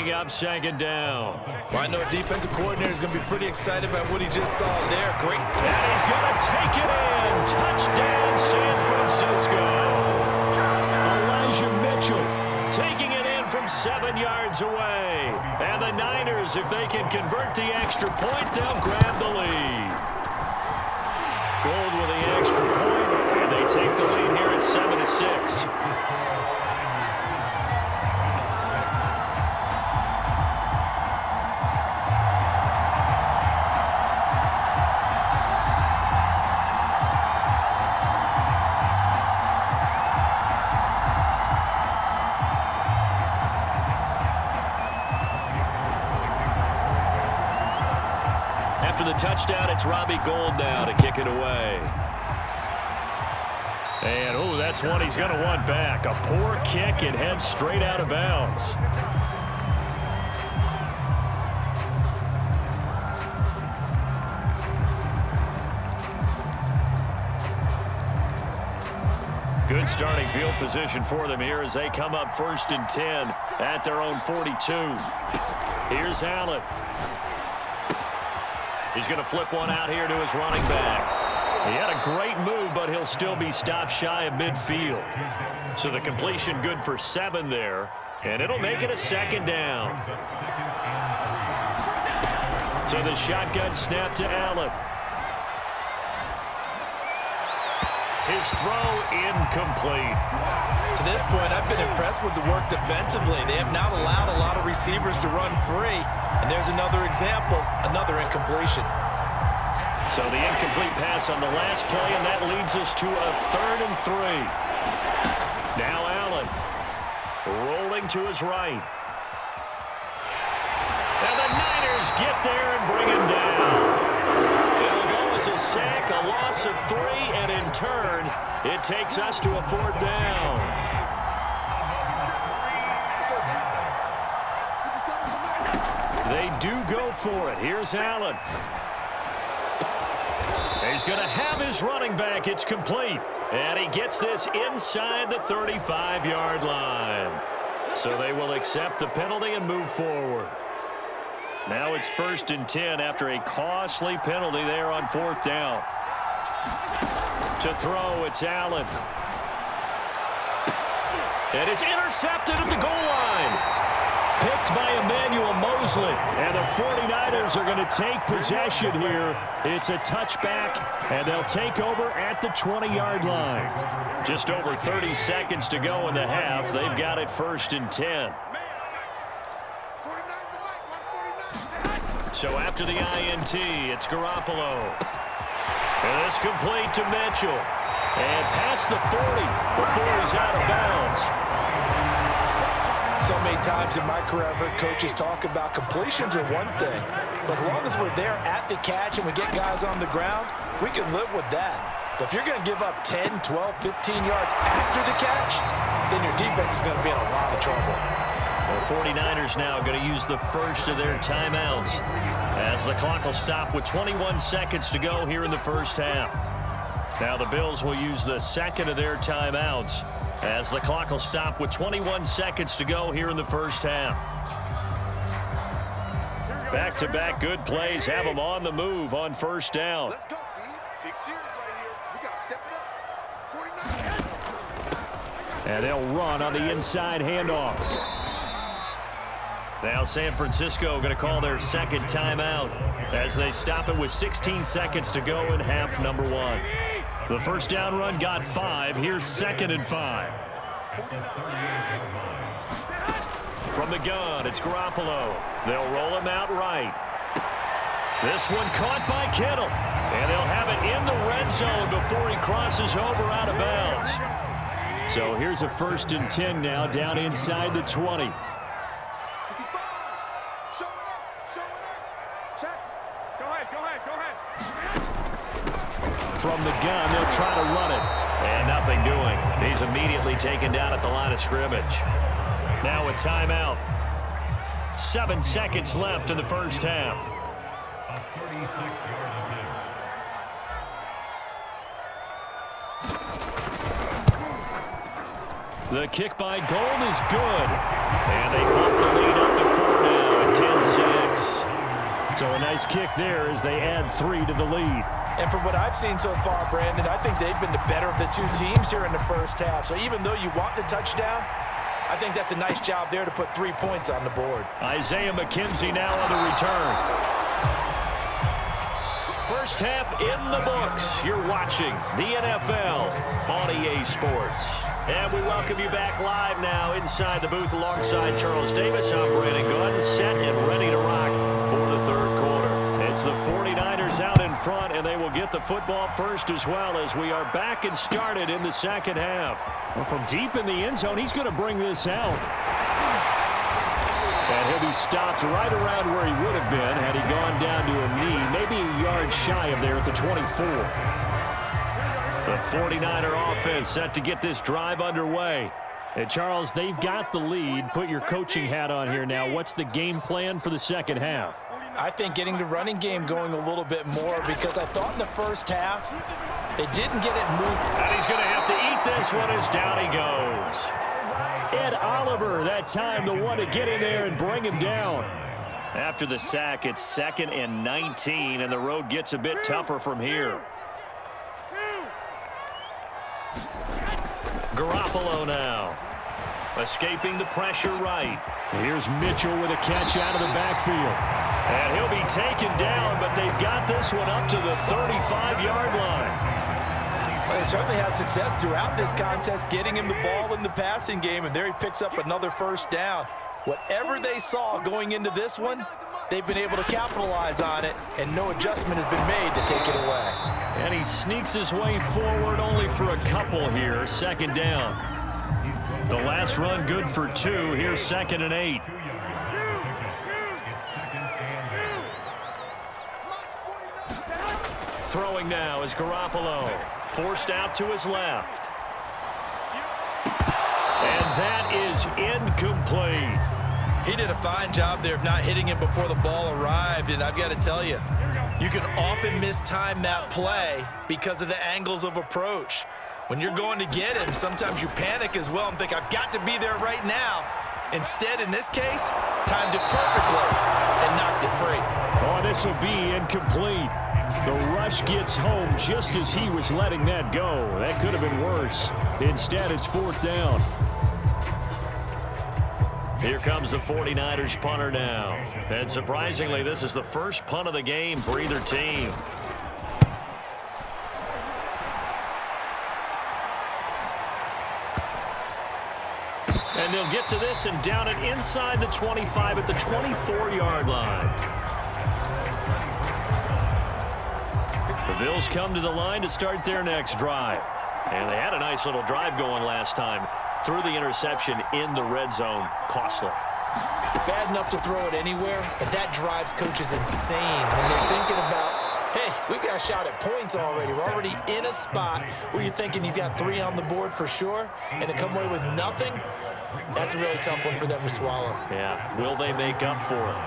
bring up second down. Well, I know a defensive coordinator is going to be pretty excited about what he just saw there. Great. And he's going to take it in. Touchdown, San Francisco. Elijah Mitchell taking it in from 7 yards away. And the Niners, if they can convert the extra point, they'll grab the lead. Gold with the extra point, and they take the lead here at 7-6. After the touchdown, it's Robbie Gould now to kick it away. And, oh, that's one he's going to want back. A poor kick. It heads straight out of bounds. Good starting field position for them here as they come up 1st and 10 at their own 42. Here's Allen. He's going to flip one out here to his running back. He had a great move, but he'll still be stopped shy of midfield. So the completion good for 7 there, and it'll make it a 2nd down. So the shotgun snap to Allen. His throw incomplete. To this point, I've been impressed with the work defensively. They have not allowed a lot of receivers to run free. And there's another example, another incompletion. So the incomplete pass on the last play, and that leads us to a 3rd and 3. Now Allen rolling to his right. And the Niners get there and bring him down. It'll go as a sack, a loss of 3, and in turn, it takes us to a 4th down. They do go for it. Here's Allen. He's going to have his running back. It's complete. And he gets this inside the 35-yard line. So they will accept the penalty and move forward. Now it's 1st and 10 after a costly penalty there on 4th down. To throw, it's Allen. And it's intercepted at the goal line. Picked by Emmanuel Mosley. And the 49ers are going to take possession here. It's a touchback, and they'll take over at the 20-yard line. Just over 30 seconds to go in the half. They've got it 1st and 10. So after the INT, it's Garoppolo. And it's complete to Mitchell. And past the 40 before he's out of bounds. So many times in my career, I've heard coaches talk about completions are one thing. But as long as we're there at the catch and we get guys on the ground, we can live with that. But if you're going to give up 10, 12, 15 yards after the catch, then your defense is going to be in a lot of trouble. The 49ers now going to use the first of their timeouts as the clock will stop with 21 seconds to go here in the first half. Now the Bills will use the second of their timeouts as the clock will stop with 21 seconds to go here in the first half. Back-to-back good plays have them on the move on 1st down. Let's go, D. Big series right here. We got to step it up. 49. And they'll run on the inside handoff. Now San Francisco going to call their second timeout as they stop it with 16 seconds to go in half number 1. The first down run got 5. Here's 2nd and 5. From the gun, it's Garoppolo. They'll roll him out right. This one caught by Kittle. And they'll have it in the red zone before he crosses over out of bounds. So here's a 1st and 10 now down inside the 20. From the gun, they'll try to run it. And nothing doing. He's immediately taken down at the line of scrimmage. Now a timeout. 7 seconds left in the first half. The kick by Gould is good. And they bump the lead up to 4 Nice kick there as they add 3 to the lead. And from what I've seen so far, Brandon, I think they've been the better of the two teams here in the first half. So even though you want the touchdown, I think that's a nice job there to put 3 points on the board. Isaiah McKenzie now on the return. First half in the books. You're watching the NFL on EA Sports. And we welcome you back live now inside the booth alongside Charles Davis. I'm Brandon Gordon, set and ready to rock for the third quarter. It's the 49ers out in front, and they will get the football first as well as we are back and started in the second half. Well, from deep in the end zone, he's going to bring this out. And he'll be stopped right around where he would have been had he gone down to a knee, maybe a yard shy of there at the 24. The 49er offense set to get this drive underway. And Charles, they've got the lead. Put your coaching hat on here now. What's the game plan for the second half? I think getting the running game going a little bit more, because I thought in the first half they didn't get it moved. And he's going to have to eat this one as down he goes. Ed Oliver, that time the one to get in there and bring him down. After the sack, it's 2nd and 19, and the road gets a bit tougher from here. Garoppolo now. Escaping the pressure right. Here's Mitchell with a catch out of the backfield. And he'll be taken down, but they've got this one up to the 35-yard line. Well, they certainly had success throughout this contest, getting him the ball in the passing game, and there he picks up another first down. Whatever they saw going into this one, they've been able to capitalize on it, and no adjustment has been made to take it away. And he sneaks his way forward only for a couple here. 2nd down. The last run good for 2. Here's 2nd and 8. Throwing now is Garoppolo. Forced out to his left. And that is incomplete. He did a fine job there of not hitting him before the ball arrived, and I've got to tell you, you can often mistime that play because of the angles of approach. When you're going to get him, sometimes you panic as well and think, I've got to be there right now. Instead, in this case, timed it perfectly and knocked it free. Oh, this will be incomplete. The rush gets home just as he was letting that go. That could have been worse. Instead, it's 4th down. Here comes the 49ers punter now. And surprisingly, this is the first punt of the game for either team. And they'll get to this and down it inside the 25 at the 24-yard line. The Bills come to the line to start their next drive. And they had a nice little drive going last time. Threw the interception in the red zone. Costly. Bad enough to throw it anywhere, but that drives coaches insane when they're thinking about, hey, we've got a shot at points already. We're already in a spot where you're thinking you've got 3 on the board for sure, and to come away with nothing, that's a really tough one for them to swallow. Yeah, will they make up for it?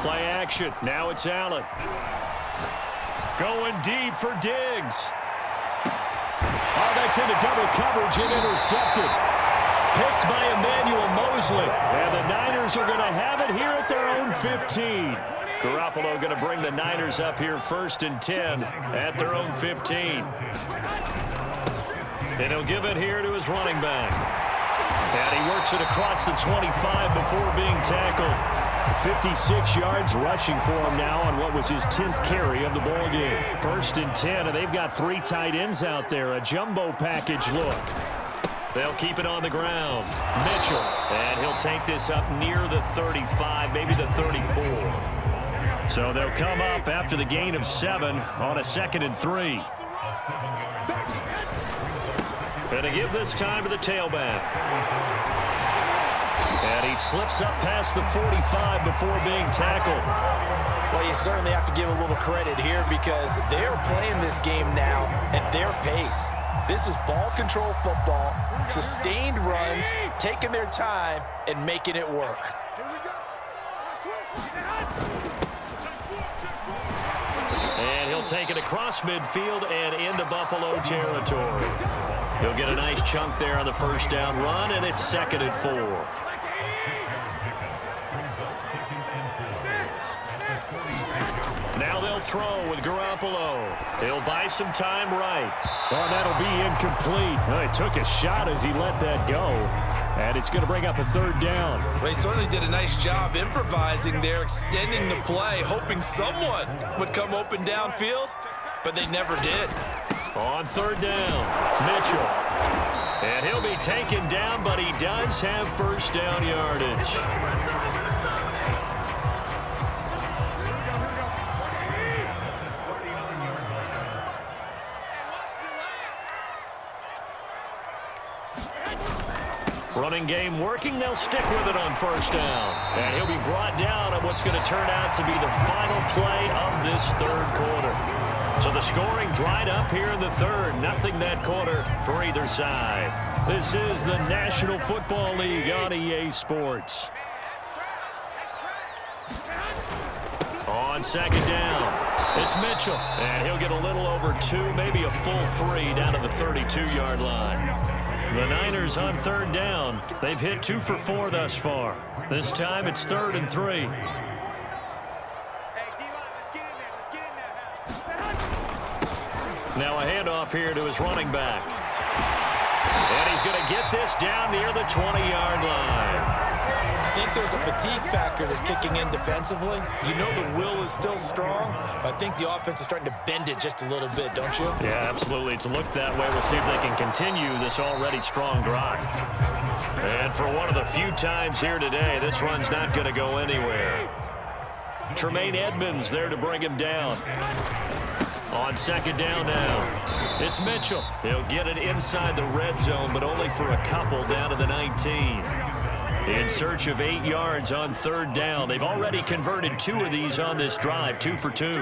Play action. Now it's Allen. Going deep for Diggs. Oh, that's into double coverage and intercepted. Picked by Emmanuel Mosley. And the Niners are going to have it here at their own 15. Garoppolo going to bring the Niners up here 1st and 10 at their own 15. And he'll give it here to his running back. And he works it across the 25 before being tackled. 56 yards rushing for him now on what was his 10th carry of the ball game. 1st and 10, and they've got 3 tight ends out there. A jumbo package look. They'll keep it on the ground. Mitchell, and he'll take this up near the 35, maybe the 34. So they'll come up after the gain of 7 on a 2nd and 3. And to give this time to the tailback. And he slips up past the 45 before being tackled. Well, you certainly have to give a little credit here because they're playing this game now at their pace. This is ball control football, sustained runs, taking their time, and making it work. And he'll take it across midfield and into Buffalo territory. He'll get a nice chunk there on the first down run, and it's 2nd and 4. throw with Garoppolo. He'll buy some time right. Oh, that'll be incomplete. Well, he took a shot as he let that go. And it's going to bring up a third down. Well, he certainly did a nice job improvising there, extending the play, hoping someone would come open downfield, but they never did. On third down, Mitchell. And he'll be taken down, but he does have first down yardage. Running game working. They'll stick with it on first down. And he'll be brought down on what's going to turn out to be the final play of this third quarter. So the scoring dried up here in the third. Nothing that quarter for either side. This is the National Football League on EA Sports. On second down, it's Mitchell. And he'll get a little over 2, maybe a full 3 down to the 32-yard line. The Niners on third down. They've hit 2 for 4 thus far. This time it's 3rd and 3. Now a handoff here to his running back. And he's going to get this down near the 20-yard line. I think there's a fatigue factor that's kicking in defensively. You know the will is still strong, but I think the offense is starting to bend it just a little bit, don't you? Yeah, absolutely. It's looked that way. We'll see if they can continue this already strong drive. And for one of the few times here today, this run's not going to go anywhere. Tremaine Edmonds there to bring him down. On second down now, it's Mitchell. He'll get it inside the red zone, but only for a couple down to the 19. In search of 8 yards on third down. They've already converted 2 of these on this drive, 2 for 2. Oh,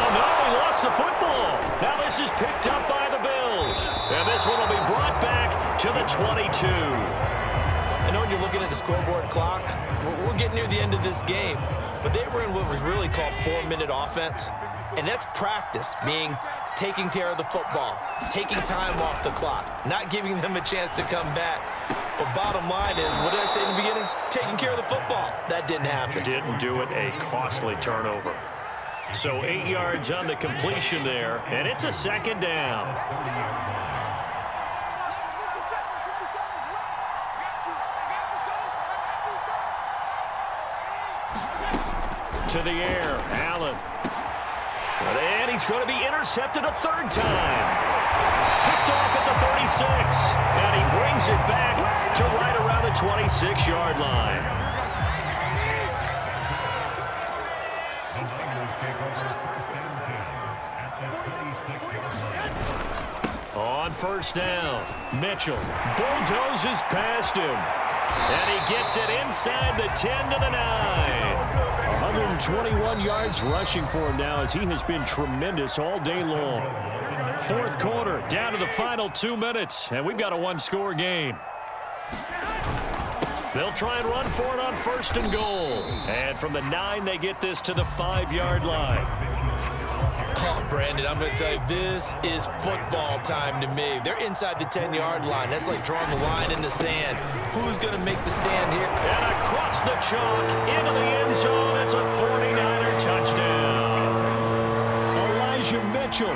no, he lost the football. Now this is picked up by the Bills. And this one will be brought back to the 22. I know when you're looking at the scoreboard clock, we're getting near the end of this game, but they were in what was really called 4-minute offense. And that's practice, meaning taking care of the football, taking time off the clock, not giving them a chance to come back. But bottom line is, what did I say in the beginning? Taking care of the football. That didn't happen. Didn't do it, a costly turnover. So 8 yards on the completion there, and it's a second down. To the air, Allen. And he's going to be intercepted a third time. Picked off at the 36. And he brings it back to right around the 26-yard line. On first down, Mitchell bulldozes past him. And he gets it inside the 10 to the 9. 121 yards rushing for him now as he has been tremendous all day long. Fourth quarter, down to the final 2 minutes, and we've got a one-score game. They'll try and run for it on first and goal. And from the 9, they get this to the 5-yard line. Oh, Brandon, I'm going to tell you, this is football time to me. They're inside the 10-yard line. That's like drawing the line in the sand. Who's going to make the stand here? And across the chalk, into the end zone. It's a 49er touchdown. Elijah Mitchell